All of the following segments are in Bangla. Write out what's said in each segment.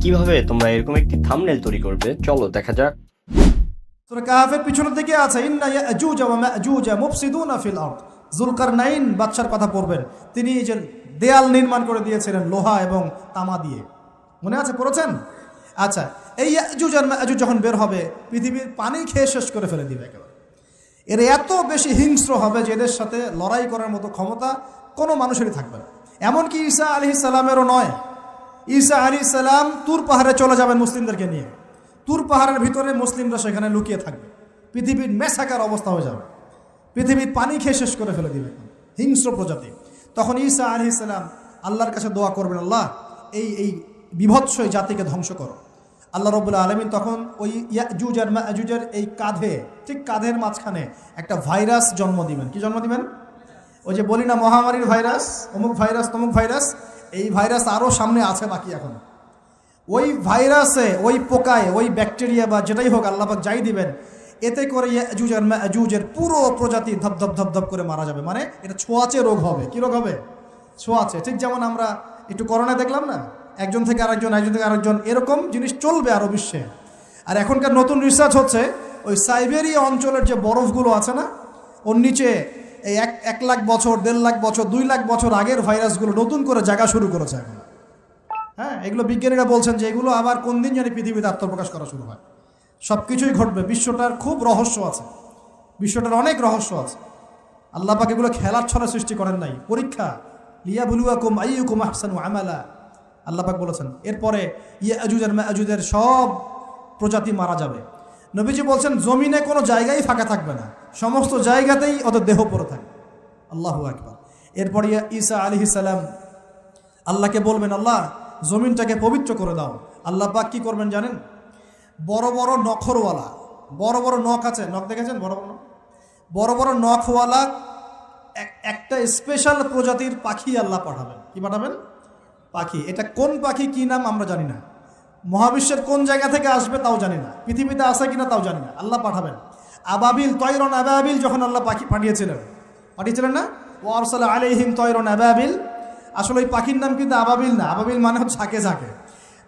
কিভাবে তোমরা এরকম একটি থাম্বনেল তৈরি করবে চলো দেখা যাক। সূরা কাহফের পিছনের দিকে আছে ইন্না ইয়াজুজ ওয়া মাজুজ মুফসিদুনা ফিল আরদ। যুলকারনাইন বাদশার কথা পড়বেন, তিনি এই যে দেয়াল নির্মাণ করে দিয়েছিলেন লোহা এবং তামা দিয়ে, মনে আছে পড়েছেন? আচ্ছা, এই ইয়াজুজ আর মাজুজ যখন বের হবে পৃথিবীর পানি খেয়ে শেষ করে ফেলে দিবে একেবারে। এর এত বেশি হিংস্র হবে যে এদের সাথে লড়াই করার মতো ক্ষমতা কোনো মানুষেরই থাকবে না, এমনকি ঈসা আলাইহিস সালামেরও নয়। ঈসা আলাইহিস সালাম তুর পাহাড়ে চলে যাবেন মুসলিমদেরকে নিয়ে, তুর পাহাড়ের ভিতরে মুসলিমরা সেখানে লুকিয়ে থাকবে, পৃথিবীর মেসাকার অবস্থা হয়ে যাবে, পৃথিবীর পানি খেয়ে শেষ করে ফেলে দিবে হিংস্র প্রজাতি। তখন ঈসা আলাইহিস সালাম আল্লাহর কাছে দোয়া করবেন, আল্লাহ এই বিভৎস এই জাতিকে ধ্বংস করো। আল্লাহ রাব্বুল আলামিন তখন ওই ইয়াজুজ আর মাজুজের এই কাঁধে, ঠিক কাঁধের মাঝখানে একটা ভাইরাস জন্ম দিবেন। কি জন্ম দিবেন? ওই যে বলি না মহামারীর ভাইরাস, অমুক ভাইরাস তমুক ভাইরাস, এই ভাইরাস আরও সামনে আছে বাকি এখন। ওই ভাইরাসে, ওই পোকায়, ওই ব্যাকটেরিয়া বা যেটাই হোক আল্লাহ পাক যাই দিবেন, এতে করে ইয়াজুজ আর মাজুজের পুরো প্রজাতি ধপধপ ধপধপ করে মারা যাবে। মানে এটা ছোঁয়াচে রোগ হবে। কি রোগ হবে? ছোঁয়াচে। ঠিক যেমন আমরা একটু করোনা দেখলাম না, একজন থেকে আরেকজন, একজন থেকে আরেকজন, এরকম জিনিস চলবে আরও বিশ্বে। আর এখনকার নতুন রিসার্চ হচ্ছে ওই সাইবেরিয়া অঞ্চলের যে বরফগুলো আছে না, ওর নিচে এই 1 লাখ বছর, 1.5 লাখ বছর, 2 লাখ বছর আগের ভাইরাসগুলো নতুন করে জায়গা শুরু করেছে এখন। হ্যাঁ, এগুলো বিজ্ঞানীরা বলছেন যে এগুলো আবার কোন দিন জানি পৃথিবীতে আত্মপ্রকাশ করা শুরু হয়। সব কিছুই ঘটবে। বিশ্বটার খুব রহস্য আছে, বিশ্বটার অনেক রহস্য আছে। আল্লাহ পাক এগুলো খেলার ছলে সৃষ্টি করেন নাই, পরীক্ষা। লিয়াবলুয়াকুম আইয়ুকুম আহসানু আমালা, আল্লাহ পাক বলেছেন। এরপরে ইয়াজুজ আর মাজুজের সব প্রজাতি মারা যাবে। নবীজি বলছেন জমিনে কোনো জায়গায় ফাঁকা থাকবে না, সমস্ত জায়গাতেই ওদের দেহ পড়ে থাকবে। আল্লাহু আকবার। এরপরে ঈসা আলাইহিস সালাম আল্লাহকে বলবেন, আল্লাহ জমিনটাকে পবিত্র করে দাও। আল্লাহ পাক কি করবেন জানেন? বড় বড় নখরওয়ালা, বড় বড় নখ আছে, নখ দেখেছেন? বড় বড় নখ, বড় বড় নখওয়ালা একটা স্পেশাল প্রজাতির পাখি আল্লাহ পাঠাবেন। কি পাঠাবেন? পাখি। এটা কোন পাখি, কি নাম আমরা জানি না, মহাবিশ্বের কোন জায়গা থেকে আসবে তাও জানি না, পৃথিবীতে আসে কিনা তাও জানি না। আল্লাহ পাঠাবেন আবাবিল, তয়রন আবাবিল। যখন আল্লাহ পাখি পাঠিয়েছিলেন না, ও আরসালা আলাইহিম তয়রন আবাবিল, আসলে ওই পাখির নাম কিন্তু আবাবিল না, আবাবিল মানে হচ্ছে ঝাঁকে ঝাঁকে।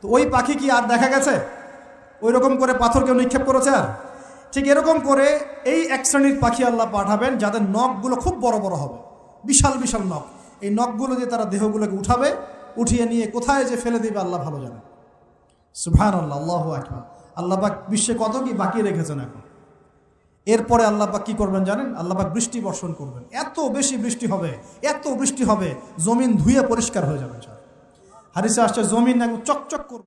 তো ওই পাখি কি আর দেখা গেছে? ওই রকম করে পাথর কেউ নিক্ষেপ করেছে? আর ঠিক এরকম করে এই এক শ্রেণীর পাখি আল্লাহ পাঠাবেন যাদের নখগুলো খুব বড় বড় হবে, বিশাল বিশাল নখ। এই নখগুলো দিয়ে তারা দেহগুলোকে উঠাবে, উঠিয়ে নিয়ে কোথায় যে ফেলে দিবে আল্লাহ ভালো জানেন। সুবহানাল্লাহ, আল্লাহু আকবার। আল্লাহ পাক বিশ্বে কত কি বাকি রেখেছেন এখন। এরপরে আল্লাহ পাক কি করবেন জানেন? আল্লাহ পাক বৃষ্টি বর্ষণ করবেন। এত বেশি বৃষ্টি হবে, এত বৃষ্টি হবে, জমিন ধুয়ে পরিষ্কার হয়ে যাবে। হাদিসে আসছে জমিন একদম চকচক করবে।